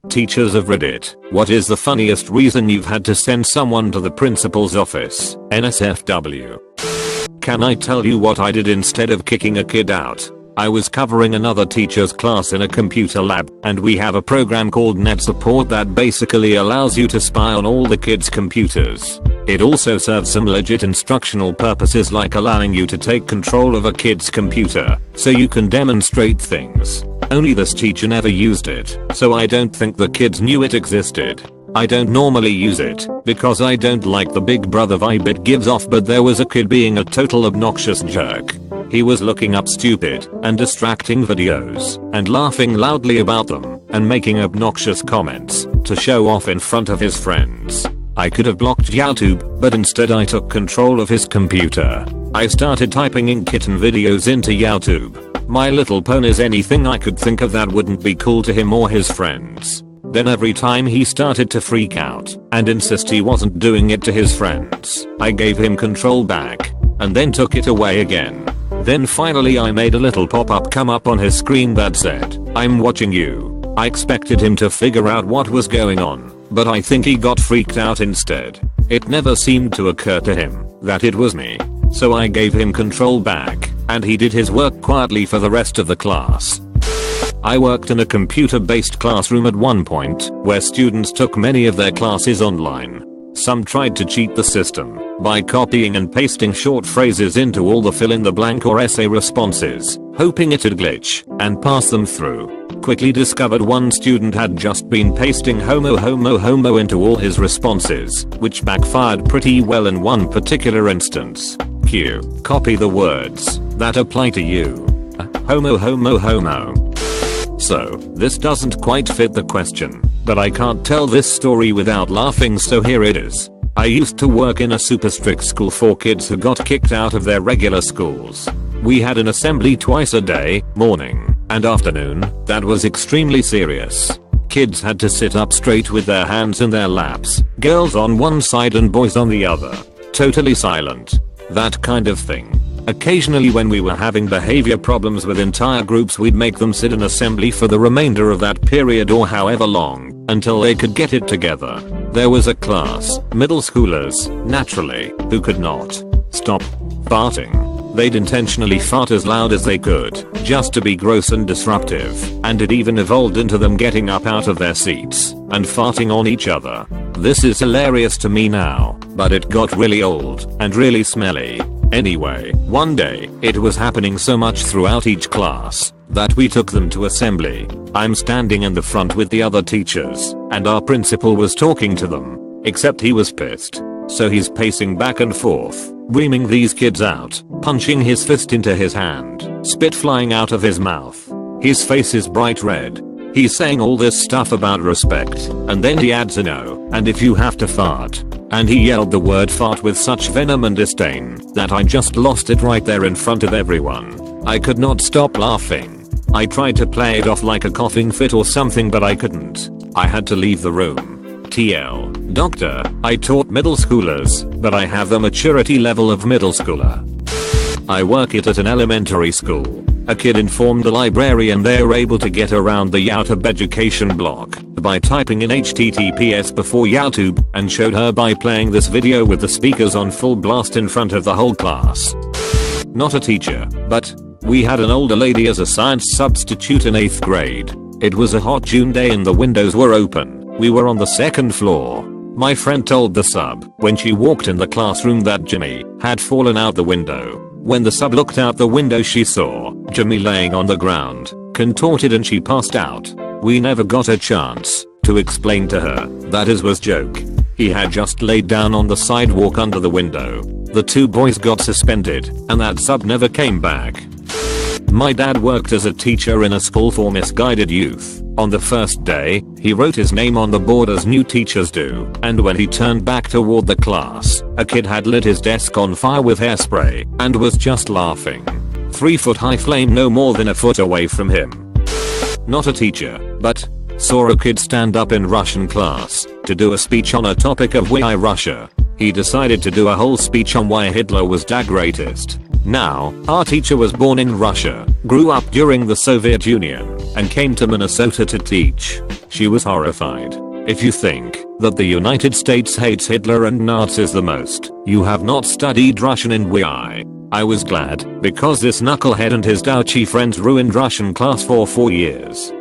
Teachers of Reddit, what is the funniest reason you've had to send someone to the principal's office? NSFW. Can I tell you what I did instead of kicking a kid out? I was covering another teacher's class in a computer lab, and we have a program called Net Support that basically allows you to spy on all the kids' computers. It also serves some legit instructional purposes like allowing you to take control of a kid's computer, so you can demonstrate things. Only this teacher never used it, so I don't think the kids knew it existed. I don't normally use it, because I don't like the big brother vibe it gives off, but there was a kid being a total obnoxious jerk. He was looking up stupid and distracting videos and laughing loudly about them and making obnoxious comments to show off in front of his friends. I could have blocked YouTube, but instead I took control of his computer. I started typing in kitten videos into YouTube. My Little Ponies, anything I could think of that wouldn't be cool to him or his friends. Then every time he started to freak out and insist he wasn't doing it to his friends, I gave him control back and then took it away again. Then finally I made a little pop-up come up on his screen that said, "I'm watching you." I expected him to figure out what was going on, but I think he got freaked out instead. It never seemed to occur to him that it was me. So I gave him control back, and he did his work quietly for the rest of the class. I worked in a computer-based classroom at one point where students took many of their classes online. Some tried to cheat the system by copying and pasting short phrases into all the fill-in-the-blank or essay responses, hoping it'd glitch and pass them through. Quickly discovered one student had just been pasting homo homo homo into all his responses, which backfired pretty well in one particular instance. Q. Copy the words that apply to you. Homo homo homo. So, this doesn't quite fit the question, but I can't tell this story without laughing, so here it is. I used to work in a super strict school for kids who got kicked out of their regular schools. We had an assembly twice a day, morning and afternoon, that was extremely serious. Kids had to sit up straight with their hands in their laps, girls on one side and boys on the other. Totally silent. That kind of thing. Occasionally when we were having behavior problems with entire groups, we'd make them sit in assembly for the remainder of that period or however long, until they could get it together. There was a class, middle schoolers, naturally, who could not stop farting. They'd intentionally fart as loud as they could, just to be gross and disruptive, and it even evolved into them getting up out of their seats and farting on each other. This is hilarious to me now, but it got really old and really smelly. Anyway, one day, it was happening so much throughout each class that we took them to assembly. I'm standing in the front with the other teachers, and our principal was talking to them, except he was pissed. So he's pacing back and forth, reaming these kids out, punching his fist into his hand, spit flying out of his mouth. His face is bright red. He's saying all this stuff about respect, and then he adds a no, and if you have to fart. And he yelled the word fart with such venom and disdain that I just lost it right there in front of everyone. I could not stop laughing. I tried to play it off like a coughing fit or something, but I couldn't. I had to leave the room. TL. Doctor, I taught middle schoolers, but I have the maturity level of middle schooler. I work it at an elementary school. A kid informed the librarian they were able to get around the YouTube education block by typing in HTTPS before YouTube, and showed her by playing this video with the speakers on full blast in front of the whole class. Not a teacher, but we had an older lady as a science substitute in 8th grade. It was a hot June day and the windows were open. We were on the 2nd floor. My friend told the sub when she walked in the classroom that Jimmy had fallen out the window. When the sub looked out the window, she saw Jimmy laying on the ground, contorted, and she passed out. We never got a chance to explain to her that it was joke. He had just laid down on the sidewalk under the window. The two boys got suspended, and that sub never came back. My dad worked as a teacher in a school for misguided youth. On the first day, he wrote his name on the board as new teachers do, and when he turned back toward the class, a kid had lit his desk on fire with hairspray and was just laughing. 3-foot-high flame no more than a foot away from him. Not a teacher, but saw a kid stand up in Russian class to do a speech on a topic of why Russia. He decided to do a whole speech on why Hitler was the greatest. Now, our teacher was born in Russia, grew up during the Soviet Union, and came to Minnesota to teach. She was horrified. If you think that the United States hates Hitler and Nazis the most, you have not studied Russian in WI. I was glad, because this knucklehead and his douchey friends ruined Russian class for 4 years.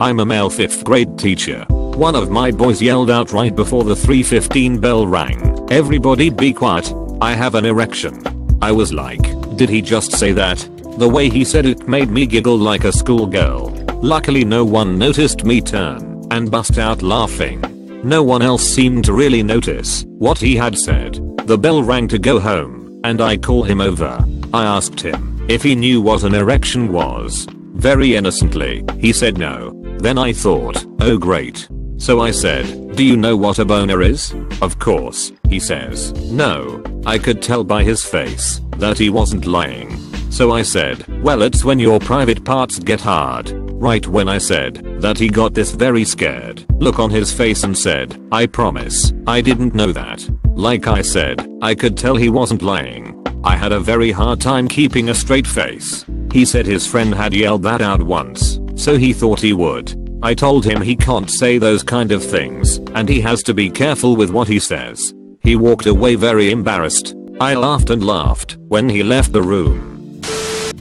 I'm a male 5th grade teacher. One of my boys yelled out right before the 3:15 bell rang, "Everybody be quiet, I have an erection." I was like, did he just say that? The way he said it made me giggle like a schoolgirl. Luckily no one noticed me turn and bust out laughing. No one else seemed to really notice what he had said. The bell rang to go home, and I called him over. I asked him if he knew what an erection was. Very innocently, he said no. Then I thought, oh great. So I said, do you know what a boner is? Of course, he says. No. I could tell by his face that he wasn't lying. So I said, well, it's when your private parts get hard. Right when I said that, he got this very scared look on his face and said, I promise, I didn't know that. Like I said, I could tell he wasn't lying. I had a very hard time keeping a straight face. He said his friend had yelled that out once, so he thought he would. I told him he can't say those kind of things, and he has to be careful with what he says. He walked away very embarrassed. I laughed and laughed when he left the room.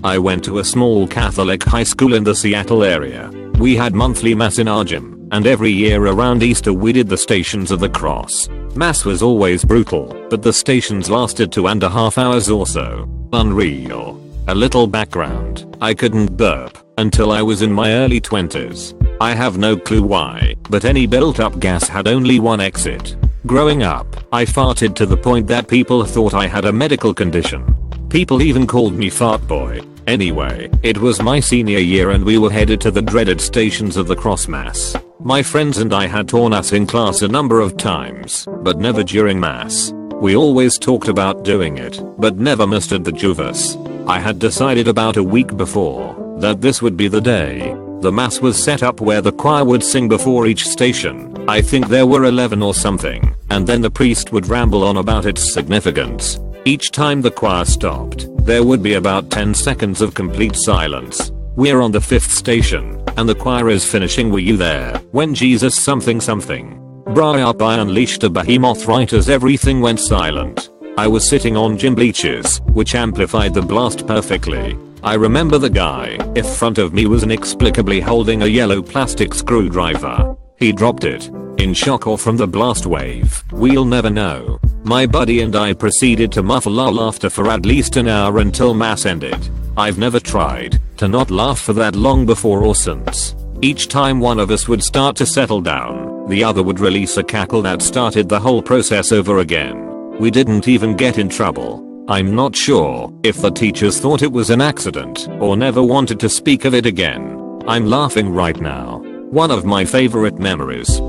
I went to a small Catholic high school in the Seattle area. We had monthly mass in our gym, and every year around Easter we did the Stations of the Cross. Mass was always brutal, but the stations lasted 2.5 hours or so. Unreal. A little background, I couldn't burp until I was in my early 20s. I have no clue why, but any built up gas had only one exit. Growing up, I farted to the point that people thought I had a medical condition. People even called me fart boy. Anyway, it was my senior year and we were headed to the dreaded Stations of the Cross Mass. My friends and I had torn us in class a number of times, but never during mass. We always talked about doing it, but never mustered the juice. I had decided about a week before that this would be the day. The mass was set up where the choir would sing before each station. I think there were 11 or something, and then the priest would ramble on about its significance. Each time the choir stopped, there would be about 10 seconds of complete silence. We're on the 5th station, and the choir is finishing "Were you there when Jesus something something?" Brought up I unleashed a behemoth right as everything went silent. I was sitting on gym bleachers, which amplified the blast perfectly. I remember the guy in front of me was inexplicably holding a yellow plastic screwdriver. He dropped it. In shock or from the blast wave, we'll never know. My buddy and I proceeded to muffle our laughter for at least an hour until mass ended. I've never tried to not laugh for that long before or since. Each time one of us would start to settle down, the other would release a cackle that started the whole process over again. We didn't even get in trouble. I'm not sure if the teachers thought it was an accident or never wanted to speak of it again. I'm laughing right now. One of my favorite memories.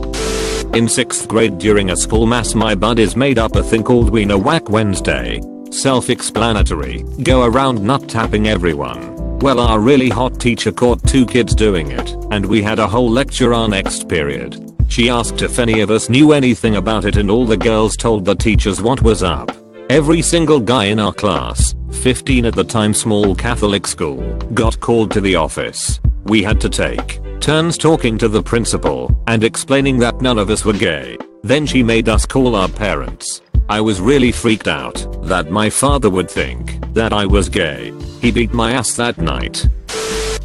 In 6th grade during a school mass, my buddies made up a thing called Wiener Whack Wednesday. Self-explanatory, go around nut tapping everyone. Well, our really hot teacher caught 2 kids doing it, and we had a whole lecture our next period. She asked if any of us knew anything about it, and all the girls told the teachers what was up. Every single guy in our class, 15 at the time, small Catholic school, got called to the office. We had to take turns talking to the principal and explaining that none of us were gay. Then she made us call our parents. I was really freaked out that my father would think that I was gay. He beat my ass that night.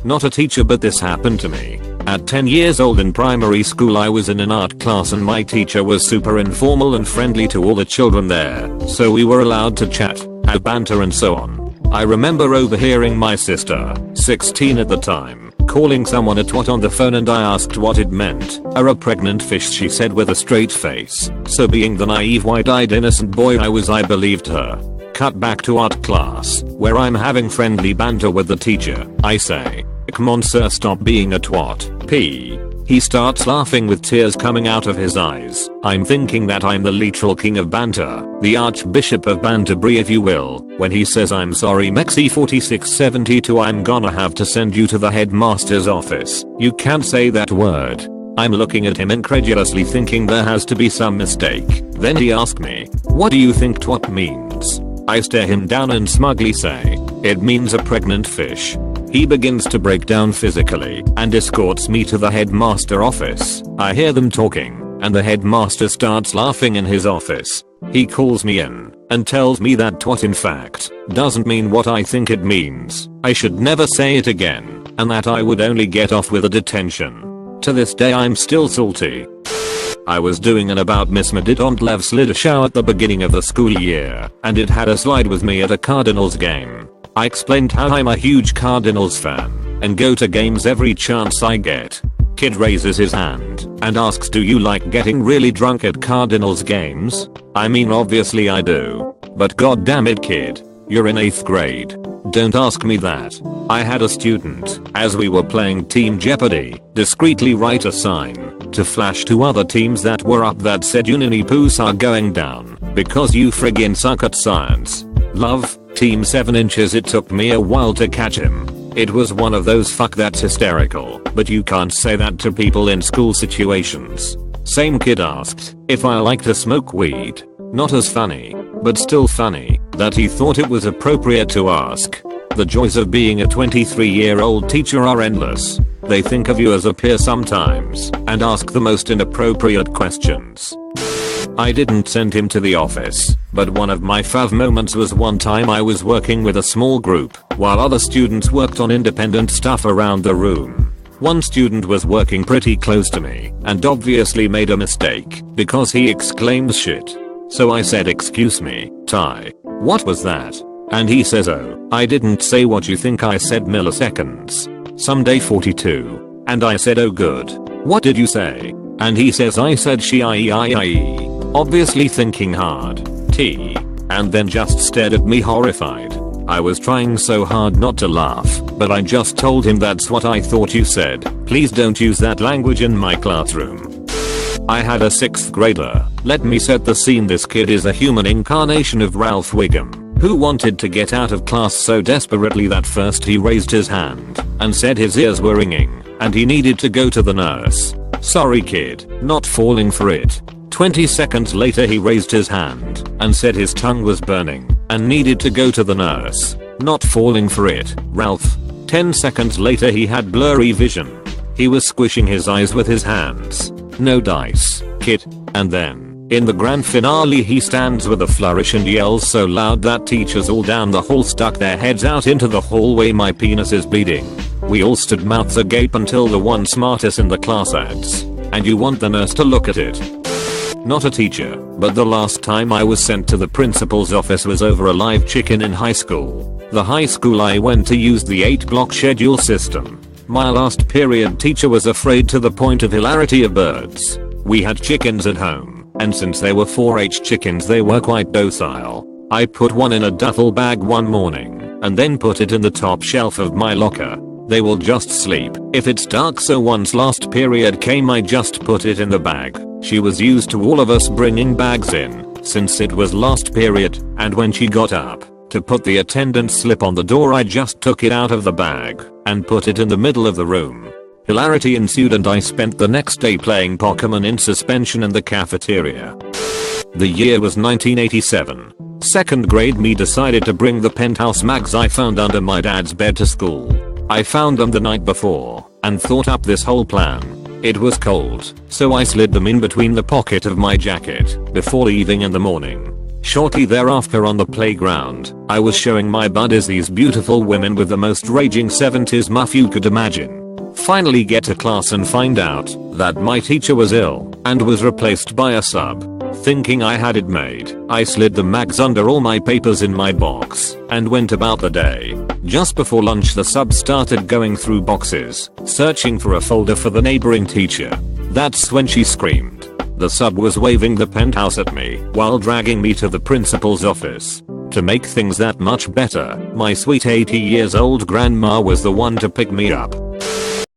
Not a teacher, but this happened to me. At 10 years old in primary school, I was in an art class and my teacher was super informal and friendly to all the children there, so we were allowed to chat, have banter and so on. I remember overhearing my sister, 16 at the time, calling someone a twat on the phone, and I asked what it meant. A pregnant fish, she said with a straight face. So being the naive, wide-eyed innocent boy I was, I believed her. Cut back to art class, where I'm having friendly banter with the teacher. I say, "Come on sir, stop being a twat, P." He starts laughing with tears coming out of his eyes. I'm thinking that I'm the literal king of banter, the archbishop of Banterbury if you will, when he says, "I'm sorry Mexi 4672, I'm gonna have to send you to the headmaster's office. You can't say that word." I'm looking at him incredulously thinking there has to be some mistake. Then he asked me, "What do you think twat means?" I stare him down and smugly say, "It means a pregnant fish." He begins to break down physically and escorts me to the headmaster office. I hear them talking and the headmaster starts laughing in his office. He calls me in and tells me that twat in fact doesn't mean what I think it means. I should never say it again and that I would only get off with a detention. To this day I'm still salty. I was doing an About Miss Medidontlev's slid show at the beginning of the school year and it had a slide with me at a Cardinals game. I explained how I'm a huge Cardinals fan and go to games every chance I get. Kid raises his hand and asks, "Do you like getting really drunk at Cardinals games?" I mean obviously I do. But god damn it kid, you're in 8th grade. Don't ask me that. I had a student, as we were playing Team Jeopardy, discreetly write a sign to flash to other teams that were up that said "Unini poos are going down because you friggin' suck at science." Love, Team 7 inches. It took me a while to catch him. It was one of those fuck that's hysterical, but you can't say that to people in school situations. Same kid asked if I like to smoke weed. Not as funny, but still funny, that he thought it was appropriate to ask. The joys of being a 23-year-old teacher are endless. They think of you as a peer sometimes and ask the most inappropriate questions. I didn't send him to the office, but one of my fav moments was one time I was working with a small group while other students worked on independent stuff around the room. One student was working pretty close to me and obviously made a mistake because he exclaimed shit. So I said, "Excuse me, Ty, what was that?" And he says, "Oh, I didn't say what you think I said milliseconds. Someday 42. And I said, "Oh good. What did you say?" And he says, "I said she-I-E-I-I-E. Obviously thinking hard. T. And then just stared at me horrified. I was trying so hard not to laugh, but I just told him, "That's what I thought you said. Please don't use that language in my classroom." I had a 6th grader. Let me set the scene. This kid is a human incarnation of Ralph Wiggum, who wanted to get out of class so desperately that first he raised his hand and said his ears were ringing and he needed to go to the nurse. Sorry kid, not falling for it. 20 seconds later he raised his hand and said his tongue was burning and needed to go to the nurse. Not falling for it, Ralph. 10 seconds later he had blurry vision. He was squishing his eyes with his hands. No dice, kid. And then, in the grand finale, he stands with a flourish and yells so loud that teachers all down the hall stuck their heads out into the hallway. "My penis is bleeding." We all stood mouths agape until the one smartest in the class adds, "And you want the nurse to look at it?" Not a teacher, but the last time I was sent to the principal's office was over a live chicken in high school. The high school I went to used the 8-block schedule system. My last period teacher was afraid to the point of hilarity of birds. We had chickens at home, and since they were 4-H chickens they were quite docile. I put one in a duffel bag one morning, and then put it in the top shelf of my locker. They will just sleep if it's dark, so once last period came I just put it in the bag. She was used to all of us bringing bags in, since it was last period, and when she got up to put the attendance slip on the door I just took it out of the bag and put it in the middle of the room. Hilarity ensued and I spent the next day playing Pokemon in suspension in the cafeteria. The year was 1987. 2nd grade. Me decided to bring the Penthouse mags I found under my dad's bed to school. I found them the night before and thought up this whole plan. It was cold, so I slid them in between the pocket of my jacket before leaving in the morning. Shortly thereafter on the playground, I was showing my buddies these beautiful women with the most raging 70s muff you could imagine. Finally get to class and find out that my teacher was ill and was replaced by a sub. Thinking I had it made, I slid the mags under all my papers in my box and went about the day. Just before lunch the sub started going through boxes, searching for a folder for the neighboring teacher. That's when she screamed. The sub was waving the Penthouse at me while dragging me to the principal's office. To make things that much better, my sweet 80 years old grandma was the one to pick me up.